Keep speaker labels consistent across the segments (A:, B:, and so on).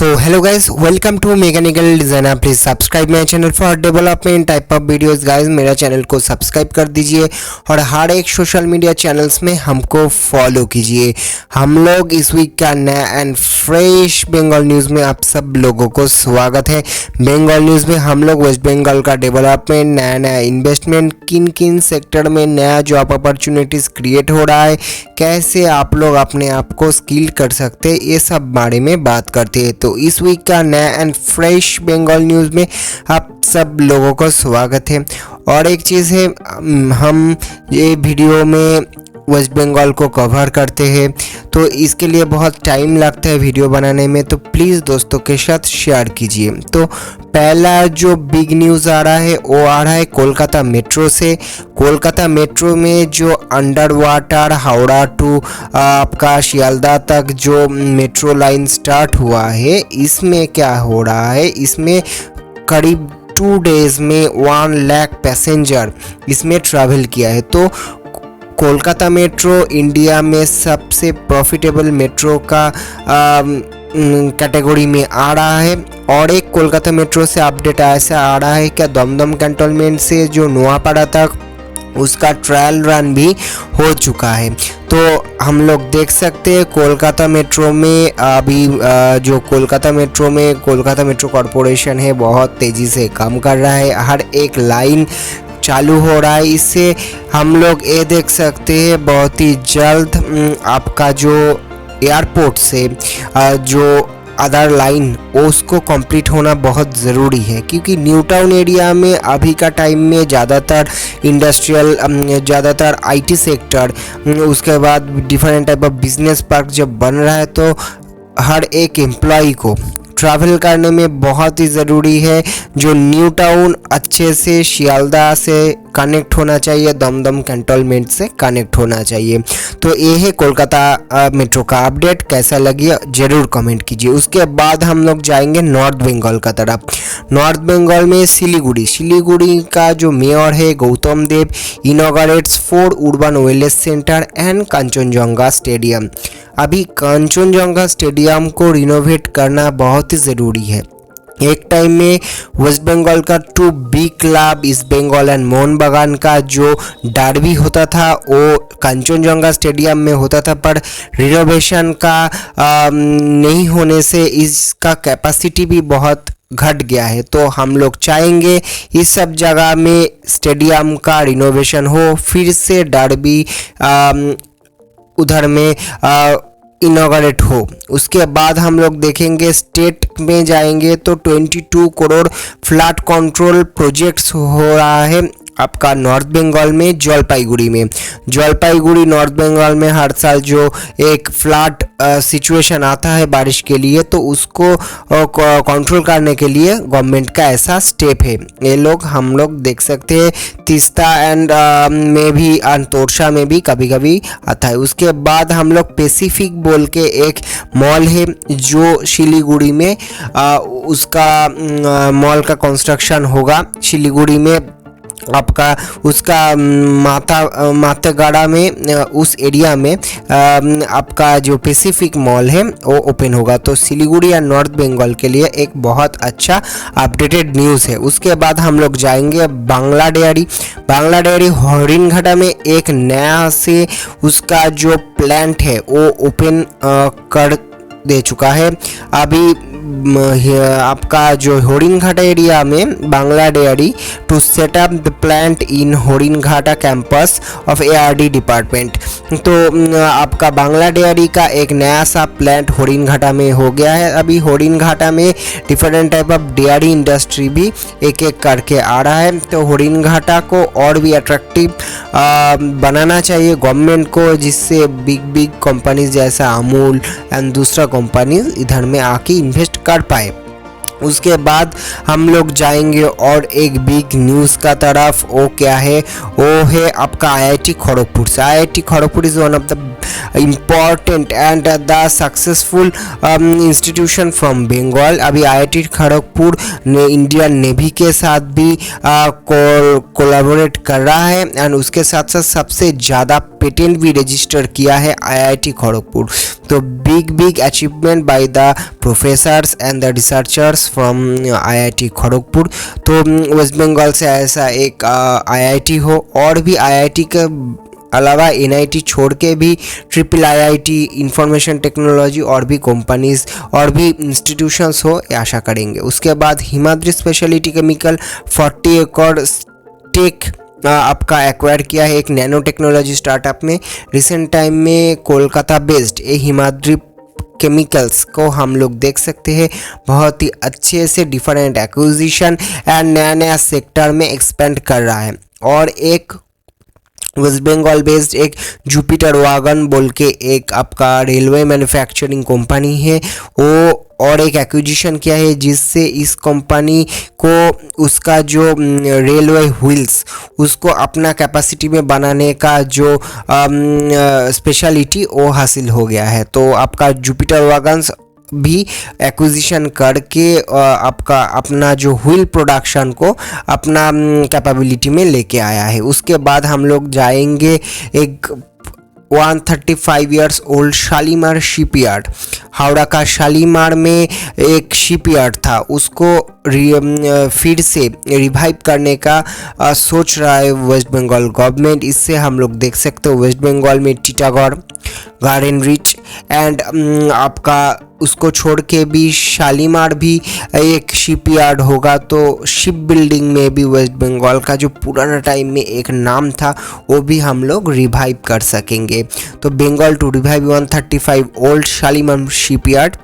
A: So hello guys, welcome to Mechanical Designer. Please subscribe my channel for development type of videos guys. मेरा channel को subscribe कर दीजिए और हर एक social media channels में हमको फॉलो कीजिए। हम लोग इस वीक का नया एंड फ्रेश बंगाल न्यूज़ में आप सब लोगों को स्वागत है। बंगाल न्यूज़ में हम लोग वेस्ट बंगाल का डेवलपमेंट, नया नया इन्वेस्टमेंट, किन किन सेक्टर में नया जॉब अपॉर्चुनिटीज़ क्रिएट हो रहा है, कैसे आप लोग अपने आप को स्किल कर सकते हैं, ये सब बारे में बात करते हैं। तो इस वीक का नया एंड फ्रेश बंगाल न्यूज़ में आप सब लोगों को स्वागत है। और एक चीज़ है, हम ये वीडियो में वेस्ट बंगाल को कवर करते हैं तो इसके लिए बहुत टाइम लगता है वीडियो बनाने में, तो प्लीज़ दोस्तों के साथ शेयर कीजिए। तो पहला जो बिग न्यूज़ आ रहा है वो आ रहा है कोलकाता मेट्रो से। कोलकाता मेट्रो में जो अंडर वाटर हावड़ा टू आपका शियालदा तक जो मेट्रो लाइन स्टार्ट हुआ है, इसमें क्या हो रहा है, इसमें करीब 2 डेज़ में 1 लाख पैसेंजर इसमें ट्रैवल किया है। तो कोलकाता मेट्रो इंडिया में सबसे प्रॉफिटेबल मेट्रो का कैटेगरी में आ रहा है। और एक कोलकाता मेट्रो से अपडेट ऐसा आ रहा है कि दमदम कैंटोनमेंट से जो नोआपाड़ा तक उसका ट्रायल रन भी हो चुका है। तो हम लोग देख सकते हैं कोलकाता मेट्रो में अभी जो कोलकाता मेट्रो कॉरपोरेशन है बहुत तेज़ी से काम कर रहा है। हर एक लाइन चालू हो रहा है। इससे हम लोग ये देख सकते हैं बहुत ही जल्द आपका जो एयरपोर्ट से जो अदर लाइन उसको कंप्लीट होना बहुत ज़रूरी है, क्योंकि न्यू टाउन एरिया में अभी का टाइम में ज़्यादातर इंडस्ट्रियल, ज़्यादातर आईटी सेक्टर, उसके बाद different type of business park जब बन रहा है तो हर एक एम्प्लॉय को ट्रैवल करने में बहुत ही ज़रूरी है। जो न्यू टाउन अच्छे से शियालदा से कनेक्ट होना चाहिए, दमदम कैंटोनमेंट से कनेक्ट होना चाहिए। तो ये है कोलकाता मेट्रो का अपडेट। कैसा लगी ज़रूर कमेंट कीजिए। उसके बाद हम लोग जाएंगे नॉर्थ बंगाल का तरफ। नॉर्थ बंगाल में सिलीगुड़ी का जो मेयर है Gautam Deb inaugurates 4 urban wellness centre and Kanchenjunga stadium. अभी कंचनजंगा स्टेडियम को रिनोवेट करना बहुत ही ज़रूरी है। एक टाइम में वेस्ट बंगाल का 2 big club East Bengal and Mohun Bagan का जो डर्बी होता था वो कंचनजंगा स्टेडियम में होता था, पर रिनोवेशन का नहीं होने से इसका कैपेसिटी भी बहुत घट गया है। तो हम लोग चाहेंगे इस सब जगह में स्टेडियम का रिनोवेशन हो, फिर से डर्बी उधर में इनॉग्रेट हो। उसके बाद हम लोग देखेंगे स्टेट में जाएंगे तो 22 करोड़ फ्लड कंट्रोल प्रोजेक्ट्स हो रहा है आपका नॉर्थ बंगाल में जलपाईगुड़ी नॉर्थ बंगाल में हर साल जो एक फ्लड सिचुएशन आता है बारिश के लिए, तो उसको कंट्रोल करने के लिए गवर्नमेंट का ऐसा स्टेप है। ये लोग हम लोग देख सकते हैं तीस्ता एंड में भी, तोरशा में भी कभी कभी आता है। उसके बाद हम लोग पैसिफिक बोल के एक मॉल है जो सिलीगुड़ी में उसका मॉल का कंस्ट्रक्शन होगा। सिलीगुड़ी में आपका उसका मातेगाड़ा में उस एरिया में आपका जो पैसिफिक मॉल है वो ओपन होगा। तो सिलीगुड़ी या नॉर्थ बंगाल के लिए एक बहुत अच्छा अपडेटेड न्यूज़ है। उसके बाद हम लोग जाएंगे बांग्ला डेयरी हरिणघाटा में एक नया से उसका जो प्लांट है वो ओपन कर दे चुका है। अभी आपका जो हरिणघाटा एरिया में Bangla dairy to set up the plant in Haringhata campus of ARD department. तो आपका बांग्ला डेयरी का एक नया सा प्लांट हरिणघाटा में हो गया है। अभी हरिणघाटा में different type of dairy industry भी एक एक करके आ रहा है। तो हरिणघाटा को और भी अट्रैक्टिव बनाना चाहिए गवर्नमेंट को, जिससे बिग कंपनीज जैसा अमूल एंड दूसरा कंपनीज इधर में आके इन्वेस्ट कर पाए। उसके बाद हम लोग जाएंगे और एक बिग न्यूज़ का तरफ। वो क्या है, वो है आपका आईआईटी खड़गपुर से। IIT Kharagpur is one of the important and the successful institution from Bengal. अभी आईआईटी खड़गपुर ने इंडियन नेवी के साथ भी कोलैबोरेट कर रहा है एंड उसके साथ साथ सबसे ज़्यादा पेटेंट भी रजिस्टर किया है आईआईटी खड़गपुर। तो big achievement by the professors and the researchers from IIT Kharagpur. तो वेस्ट बंगाल से ऐसा एक आईआईटी हो, और भी आईआईटी के अलावा एनआईटी छोड़ के भी ट्रिपल आईआईटी, इंफॉर्मेशन टेक्नोलॉजी और भी कंपनीज और भी इंस्टीट्यूशंस हो, आशा करेंगे। उसके बाद हिमाद्री स्पेशलिटी केमिकल 40 एकड़ टेक आपका एक्वायर किया है एक नैनो टेक्नोलॉजी स्टार्टअप में। रिसेंट टाइम में कोलकाता बेस्ड ए हिमाद्री केमिकल्स को हम लोग देख सकते हैं बहुत ही अच्छे से डिफरेंट एक्विजिशन एंड नया नया सेक्टर में एक्सपेंड कर रहा है। और एक वेस्ट बंगाल बेस्ड एक जुपिटर वैगन बोल के एक आपका रेलवे मैन्युफैक्चरिंग कंपनी है, वो और एक एक्विजिशन किया है जिससे इस कंपनी को उसका जो रेलवे व्हील्स उसको अपना कैपेसिटी में बनाने का जो स्पेशलिटी वो हासिल हो गया है। तो आपका जुपिटर वैगन्स भी एक्विजिशन करके आपका अपना जो व्हील प्रोडक्शन को अपना कैपेबिलिटी में लेके आया है। उसके बाद हम लोग जाएंगे एक 135 years old Shalimar shipyard. Howrah का शालीमार में एक शिपयार्ड था, उसको फिर से रिवाइव करने का सोच रहा है वेस्ट बंगाल गवर्नमेंट। इससे हम लोग देख सकते हो वेस्ट बंगाल में टीटागढ़, गार्डन रिच एंड आपका उसको छोड़ के भी शालीमार भी एक शिपयार्ड होगा। तो शिप बिल्डिंग में भी वेस्ट बंगाल का जो पुराना टाइम में एक नाम था वो भी हम लोग रिवाइव कर सकेंगे। तो Bengal to revive 135 old Shalimar shipyard.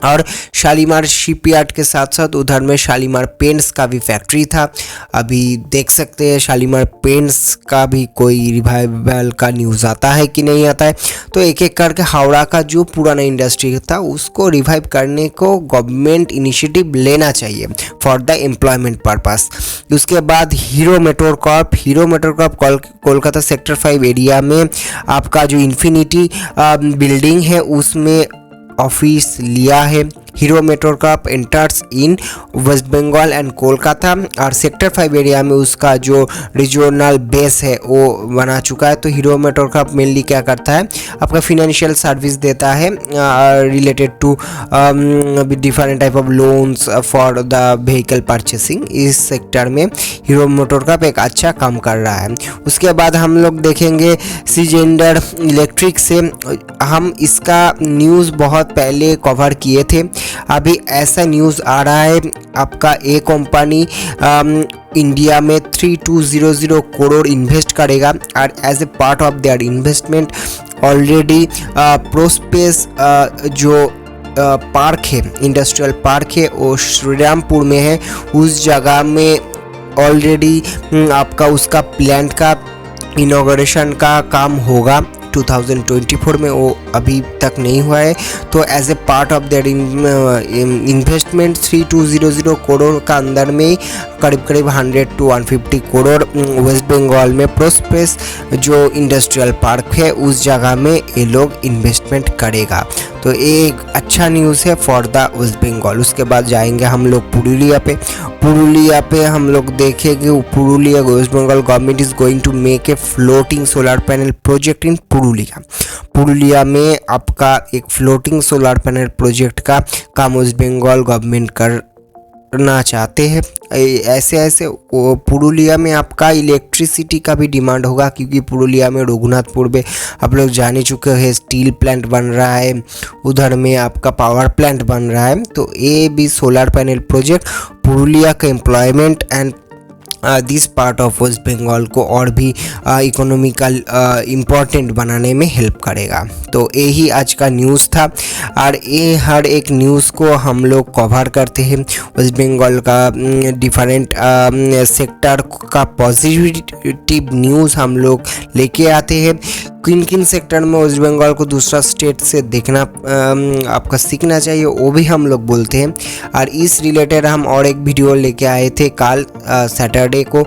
A: और शालीमार शिपयार्ड के साथ साथ उधर में शालीमार पेंट्स का भी फैक्ट्री था। अभी देख सकते हैं शालीमार पेंट्स का भी कोई रिवाइवल का न्यूज़ आता है कि नहीं आता है। तो एक एक करके हावड़ा का जो पुराना इंडस्ट्री था उसको रिवाइव करने को गवर्नमेंट इनिशिएटिव लेना चाहिए फॉर द एम्प्लॉयमेंट पर्पस। उसके बाद hero MotoCorp Kolkata sector 5 area में आपका जो इन्फिनिटी बिल्डिंग है उसमें ऑफिस लिया है। Hero MotoCorp enters in West Bengal and Kolkata और सेक्टर 5 एरिया में उसका जो रीजनल बेस है वो बना चुका है। तो हीरो मोटरकॉर्प मेनली क्या करता है, आपका फिनेंशियल सर्विस देता है related to different type of loans for the vehicle purchasing. इस सेक्टर में हीरो मोटरकॉर्प एक अच्छा काम कर रहा है। उसके बाद हम लोग देखेंगे सीजेंडर इलेक्ट्रिक से। हम इसका न्यूज़ बहुत पहले कवर किए थे, अभी ऐसा न्यूज़ आ रहा है आपका ए कंपनी इंडिया में 3200 करोड़ इन्वेस्ट करेगा और as a part of their investment already प्रोस्पेस जो पार्क है, इंडस्ट्रियल पार्क है, वो श्रीरामपुर में है। उस जगह में ऑलरेडी आपका उसका प्लांट का इनॉग्रेशन का काम होगा 2024 में, वो अभी तक नहीं हुआ है। तो as a part of that investment 3200 crore का अंदर में करीब 100 to 150 करोड़ वेस्ट बंगाल में प्रोस्पेस जो इंडस्ट्रियल पार्क है उस जगह में ये लोग इन्वेस्टमेंट करेगा। तो एक अच्छा न्यूज़ है फॉर द वेस्ट बंगाल। उसके बाद जाएंगे हम लोग पुरुलिया पे हम लोग देखेंगे Purulia West Bengal government is going to make a floating solar panel project in Purulia में आपका एक फ्लोटिंग सोलर पैनल प्रोजेक्ट का काम वेस्ट बंगाल गवर्नमेंट करना चाहते हैं। ऐसे पुरुलिया में आपका इलेक्ट्रिसिटी का भी डिमांड होगा, क्योंकि पुरुलिया में रघुनाथपुर में आप लोग जान चुके हैं स्टील प्लांट बन रहा है, उधर में आपका पावर प्लांट बन रहा है। तो ये भी सोलर पैनल प्रोजेक्ट पुरुलिया का employment and this part of West Bengal को और भी इकोनॉमिकल इम्पॉर्टेंट बनाने में हेल्प करेगा। तो यही आज का न्यूज़ था और ये हर एक न्यूज़ को हम लोग कवर करते हैं। वेस्ट बंगाल का डिफरेंट सेक्टर का पॉजिटिव न्यूज़ हम लोग लेके आते हैं। किन किन सेक्टर में वेस्ट बंगाल को दूसरा स्टेट से देखना आपका सीखना चाहिए वो भी हम लोग बोलते हैं। और इस रिलेटेड हम और एक वीडियो लेके आए थे, कल सैटरडे को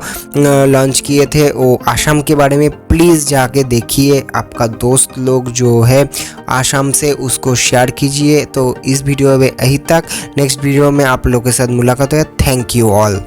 A: लॉन्च किए थे, वो आसाम के बारे में। प्लीज़ जाके देखिए, आपका दोस्त लोग जो है आसाम से उसको शेयर कीजिए। तो इस वीडियो में यही तक, नेक्स्ट वीडियो में आप लोगों के साथ मुलाकात है। Thank you all.